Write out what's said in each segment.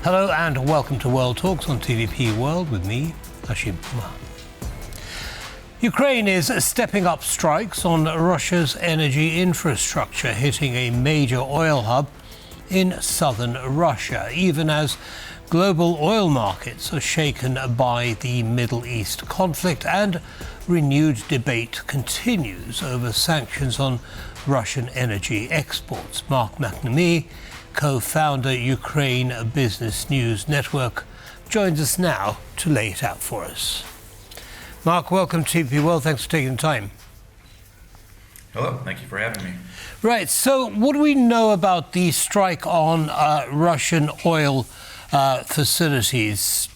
Hello and welcome to World Talks on TVP World with me, Hashim Kumar. Ukraine is stepping up strikes on Russia's energy infrastructure, hitting a major oil hub in southern Russia, even as global oil markets are shaken by the Middle East conflict and renewed debate continues over sanctions on Russian energy exports. Mark McNamee, co-founder Ukraine Business News Network, joins us now to lay it out for us. Mark, welcome to TVP World. Thanks for taking the time. Hello, thank you for having me. Right, so what do we know about the strike on Russian oil facilities?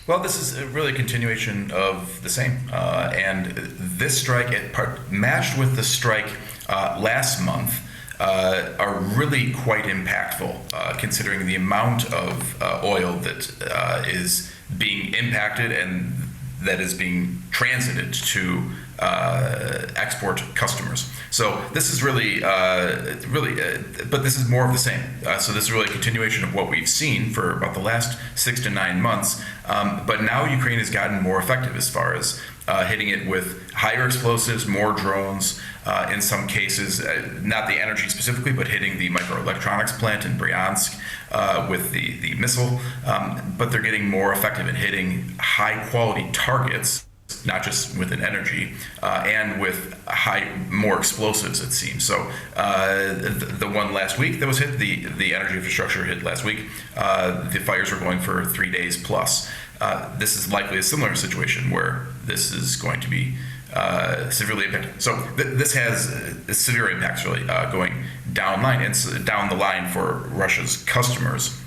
Well, this is really a continuation of the same. And this strike, matched with the strike last month, are really quite impactful, considering the amount of oil that is being impacted and that is being transited to export customers. So this is really, but this is more of the same. So this is really a continuation of what we've seen for about the last 6 to 9 months. But now Ukraine has gotten more effective as far as hitting it with higher explosives, more drones, in some cases, not the energy specifically, but hitting the microelectronics plant in Bryansk with the missile. But they're getting more effective in hitting high quality targets, not just within energy, and with more explosives, it seems. So the one last week that was hit, the energy infrastructure hit last week, the fires were going for 3 days plus. This is likely a similar situation where this is going to be severely impacted. So this has severe impacts really going down the line for Russia's customers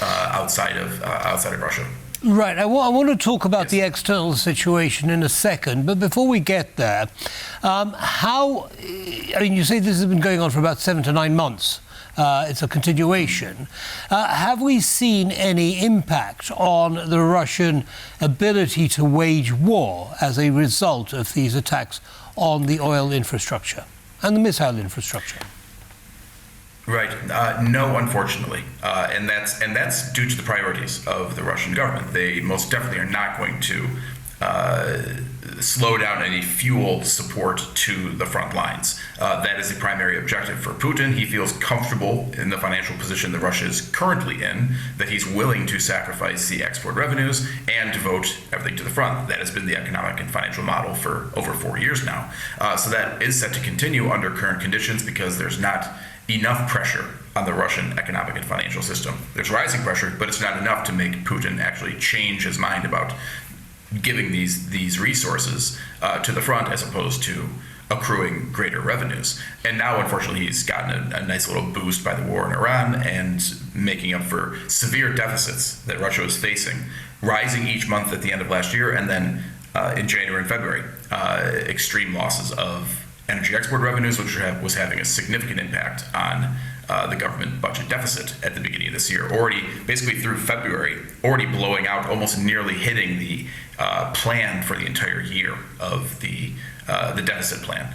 outside of Russia. Right, I want to talk about the external situation in a second, but before we get there, you say this has been going on for about 7 to 9 months. It's a continuation. Have we seen any impact on the Russian ability to wage war as a result of these attacks on the oil infrastructure and the missile infrastructure? Right. No, unfortunately, and that's due to the priorities of the Russian government. They most definitely are not going to slow down any fuel support to the front lines. That is the primary objective for Putin. He feels comfortable in the financial position that Russia is currently in, that he's willing to sacrifice the export revenues and devote everything to the front. That has been the economic and financial model for over 4 years now. So that is set to continue under current conditions because there's not enough pressure on the Russian economic and financial system. There's rising pressure, but it's not enough to make Putin actually change his mind about giving these resources to the front as opposed to accruing greater revenues. And now, unfortunately, he's gotten a nice little boost by the war in Iran and making up for severe deficits that Russia was facing, rising each month at the end of last year, and then in January and February, extreme losses of energy export revenues, which was having a significant impact on the government budget deficit at the beginning of this year. Already, basically through February, already blowing out, almost nearly hitting the plan for the entire year of the deficit plan.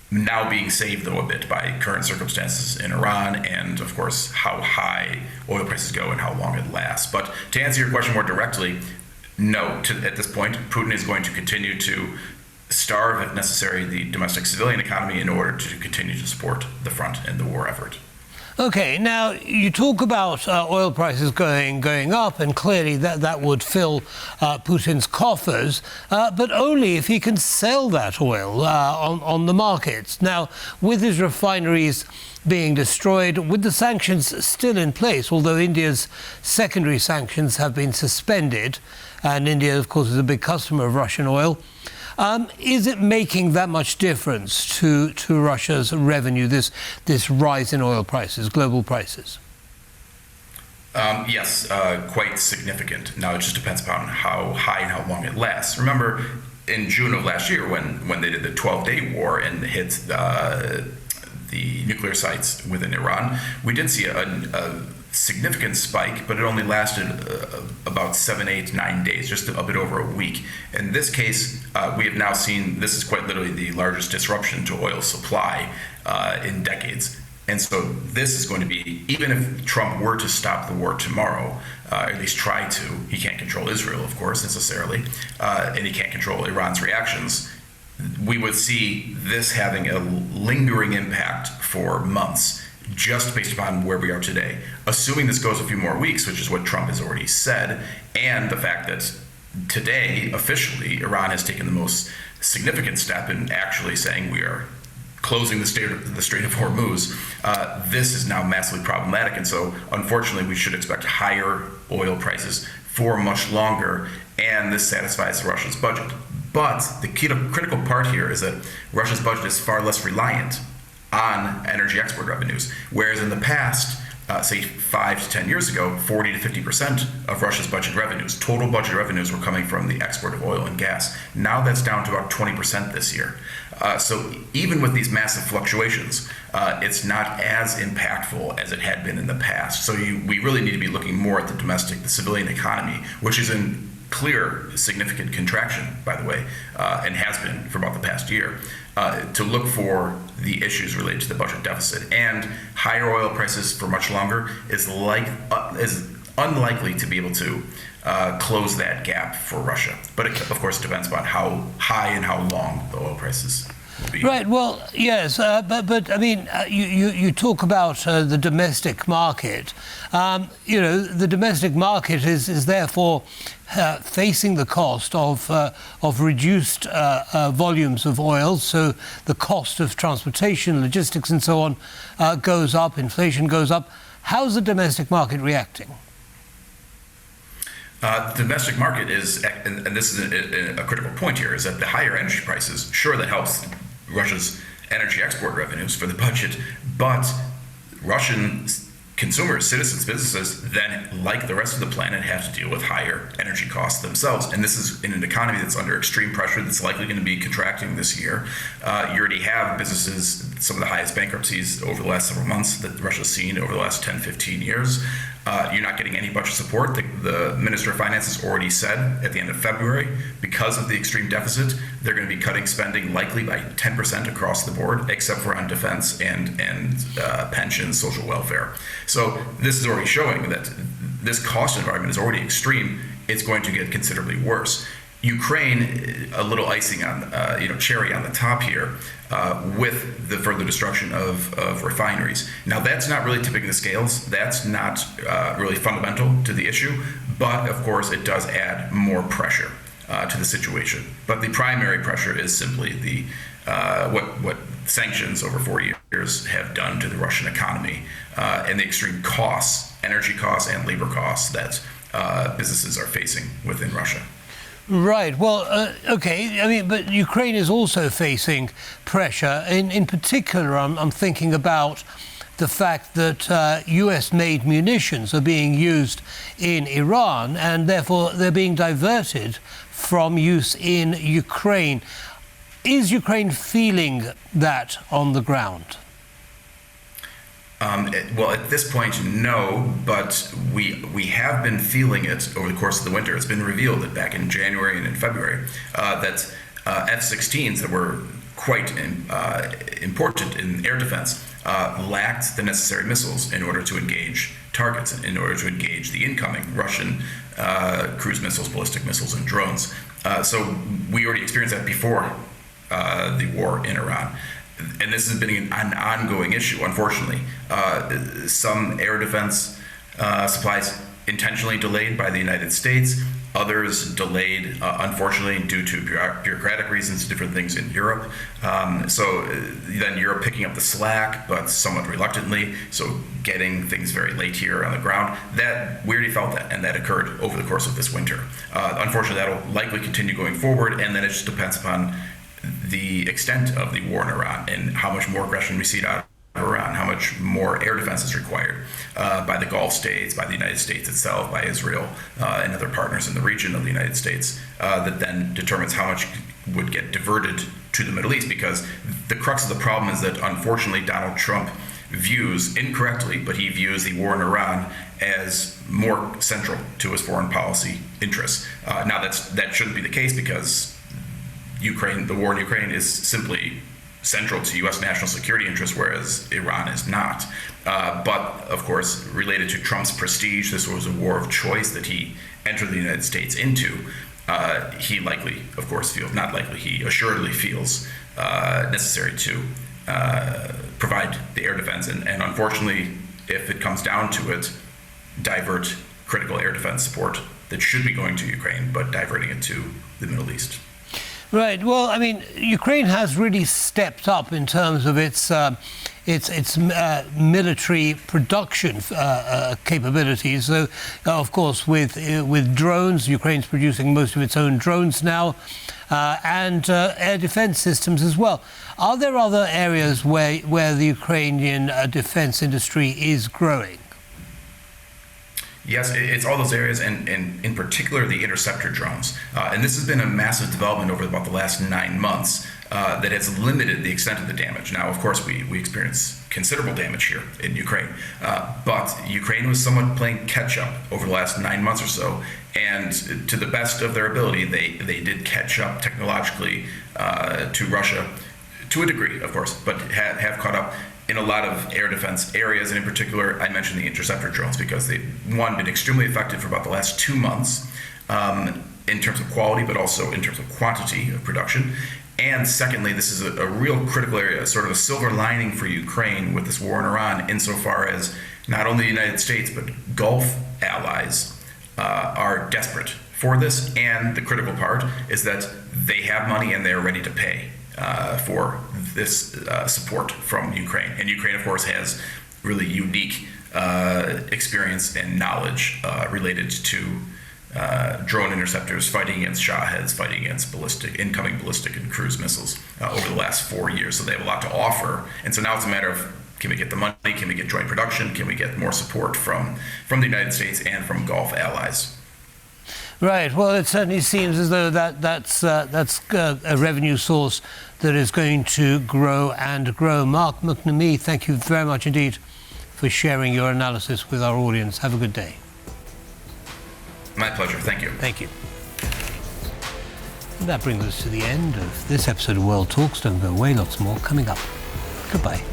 Now being saved, though, a bit by current circumstances in Iran and, of course, how high oil prices go and how long it lasts. But to answer your question more directly, no, at this point, Putin is going to continue to starve, if necessary, the domestic civilian economy in order to continue to support the front and the war effort. Okay, now you talk about oil prices going up, and clearly that would fill Putin's coffers, but only if he can sell that oil on the markets. Now, with his refineries being destroyed, with the sanctions still in place, although India's secondary sanctions have been suspended, and India, of course, is a big customer of Russian oil, is it making that much difference to Russia's revenue, this rise in oil prices, global prices? Yes, quite significant. Now, it just depends upon how high and how long it lasts. Remember, in June of last year, when they did the 12-day war and hit the nuclear sites within Iran, we did see a significant spike, but it only lasted about 7, 8, 9 days, just a bit over a week. In this case, we have now seen, this is quite literally the largest disruption to oil supply in decades. And so this is going to be, even if Trump were to stop the war tomorrow, or at least try to, he can't control Israel, of course, necessarily, and he can't control Iran's reactions, we would see this having a lingering impact for months, just based upon where we are today. Assuming this goes a few more weeks, which is what Trump has already said, and the fact that today, officially, Iran has taken the most significant step in actually saying we are closing the Strait of Hormuz, this is now massively problematic. And so, unfortunately, we should expect higher oil prices for much longer, and this satisfies Russia's budget. But the critical part here is that Russia's budget is far less reliant on energy export revenues, whereas in the past, say 5 to 10 years ago, 40 to 50% of Russia's budget revenues, total budget revenues, were coming from the export of oil and gas. Now that's down to about 20% this year. So even with these massive fluctuations, it's not as impactful as it had been in the past. So we really need to be looking more at the civilian economy, which is in clear significant contraction, by the way, and has been for about the past year, to look for the issues related to the budget deficit. And higher oil prices for much longer is unlikely to be able to close that gap for Russia. But it, of course, depends on how high and how long the oil prices will be. Right. Well, yes, but I mean, you talk about the domestic market. The domestic market is therefore facing the cost of reduced volumes of oil. So the cost of transportation, logistics, and so on goes up. Inflation goes up. How's the domestic market reacting? The domestic market is, and this is a critical point here, is that the higher energy prices, sure, that helps Russia's energy export revenues for the budget, but Russian consumers, citizens, businesses, then, like the rest of the planet, have to deal with higher energy costs themselves. And this is in an economy that's under extreme pressure, that's likely going to be contracting this year. You already have businesses, some of the highest bankruptcies over the last several months that Russia's seen over the last 10, 15 years. You're not getting any budget support. The Minister of Finance has already said at the end of February, because of the extreme deficit, they're going to be cutting spending likely by 10% across the board, except for on defense and pensions, social welfare. So this is already showing that this cost environment is already extreme. It's going to get considerably worse. Ukraine, a little icing on, cherry on the top here, with the further destruction of refineries. Now, that's not really tipping the scales. That's not really fundamental to the issue, but of course, it does add more pressure to the situation. But the primary pressure is simply the what sanctions over 4 years have done to the Russian economy, and the extreme costs, energy costs and labor costs that businesses are facing within Russia. Right. Well, okay. I mean, but Ukraine is also facing pressure. In particular, I'm thinking about the fact that US-made munitions are being used in Iran, and therefore they're being diverted from use in Ukraine. Is Ukraine feeling that on the ground? Well, at this point, no, but we have been feeling it over the course of the winter. It's been revealed that back in January and in February, that F-16s that were quite important in air defense lacked the necessary missiles in order to engage targets, in order to engage the incoming Russian cruise missiles, ballistic missiles, and drones. So we already experienced that before the war in Iran. And this has been an ongoing issue, unfortunately. Some air defense supplies intentionally delayed by the United States, others delayed, unfortunately, due to bureaucratic reasons, different things in Europe. So then Europe picking up the slack, but somewhat reluctantly, so getting things very late here on the ground. That we already felt that, and that occurred over the course of this winter. Unfortunately, that'll likely continue going forward, and then it just depends upon the extent of the war in Iran and how much more aggression we see out of Iran, how much more air defense is required by the Gulf states, by the United States itself, by Israel, and other partners in the region of the United States, that then determines how much would get diverted to the Middle East. Because the crux of the problem is that, unfortunately, Donald Trump views, incorrectly, but he views the war in Iran as more central to his foreign policy interests. Now, that shouldn't be the case, because the war in Ukraine is simply central to U.S. national security interests, whereas Iran is not. But, of course, related to Trump's prestige, this was a war of choice that he entered the United States into. He likely, of course, he assuredly feels necessary to provide the air defense. And unfortunately, if it comes down to it, divert critical air defense support that should be going to Ukraine, but diverting it to the Middle East. Right. Well, I mean, Ukraine has really stepped up in terms of its military production capabilities. So, of course, with drones, Ukraine's producing most of its own drones now, and air defense systems as well. Are there other areas where the Ukrainian defense industry is growing? Yes, it's all those areas, and in particular the interceptor drones. And this has been a massive development over about the last 9 months that has limited the extent of the damage. Now, of course, we experience considerable damage here in Ukraine, but Ukraine was somewhat playing catch-up over the last 9 months or so, and to the best of their ability, they did catch up technologically to Russia, to a degree, of course, but have caught up in a lot of air defense areas, and in particular, I mentioned the interceptor drones because they've, one, been extremely effective for about the last 2 months in terms of quality, but also in terms of quantity of production. And secondly, this is a real critical area, sort of a silver lining for Ukraine with this war in Iran, insofar as not only the United States, but Gulf allies are desperate for this. And the critical part is that they have money and they're ready to pay for this support from Ukraine. And Ukraine, of course, has really unique experience and knowledge related to drone interceptors, fighting against Shaheds, fighting against incoming ballistic and cruise missiles over the last 4 years. So they have a lot to offer. And so now it's a matter of, can we get the money? Can we get joint production? Can we get more support from the United States and from Gulf allies? Right. Well, it certainly seems as though that's a revenue source that is going to grow and grow. Mark McNamee, thank you very much indeed for sharing your analysis with our audience. Have a good day. My pleasure. Thank you. Thank you. And that brings us to the end of this episode of World Talks. Don't go away. Lots more coming up. Goodbye.